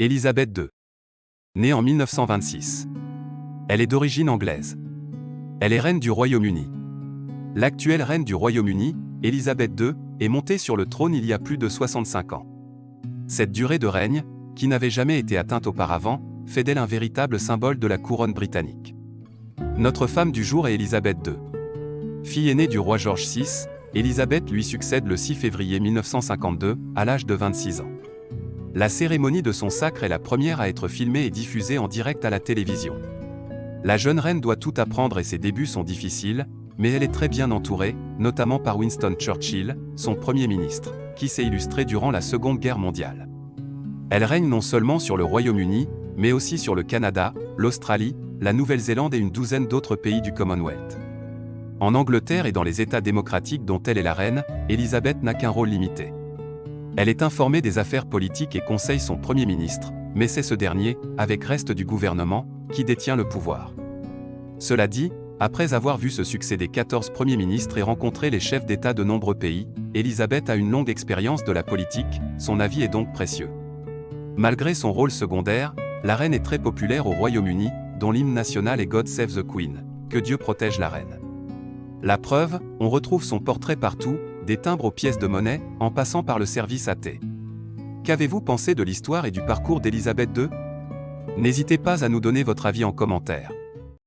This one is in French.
Élisabeth II. Née en 1926. Elle est d'origine anglaise. Elle est reine du Royaume-Uni. L'actuelle reine du Royaume-Uni, Élisabeth II, est montée sur le trône il y a plus de 65 ans. Cette durée de règne, qui n'avait jamais été atteinte auparavant, fait d'elle un véritable symbole de la couronne britannique. Notre femme du jour est Élisabeth II. Fille aînée du roi George VI, Élisabeth lui succède le 6 février 1952, à l'âge de 26 ans. La cérémonie de son sacre est la première à être filmée et diffusée en direct à la télévision. La jeune reine doit tout apprendre et ses débuts sont difficiles, mais elle est très bien entourée, notamment par Winston Churchill, son Premier ministre, qui s'est illustré durant la Seconde Guerre mondiale. Elle règne non seulement sur le Royaume-Uni, mais aussi sur le Canada, l'Australie, la Nouvelle-Zélande et une douzaine d'autres pays du Commonwealth. En Angleterre et dans les États démocratiques dont elle est la reine, Élisabeth n'a qu'un rôle limité. Elle est informée des affaires politiques et conseille son Premier ministre, mais c'est ce dernier, avec reste du gouvernement, qui détient le pouvoir. Cela dit, après avoir vu se succéder 14 premiers ministres et rencontré les chefs d'État de nombreux pays, Élisabeth a une longue expérience de la politique, son avis est donc précieux. Malgré son rôle secondaire, la reine est très populaire au Royaume-Uni, dont l'hymne national est God Save the Queen, que Dieu protège la reine. La preuve, on retrouve son portrait partout, des timbres aux pièces de monnaie, en passant par le service AT. Qu'avez-vous pensé de l'histoire et du parcours d'Élisabeth II ? N'hésitez pas à nous donner votre avis en commentaire.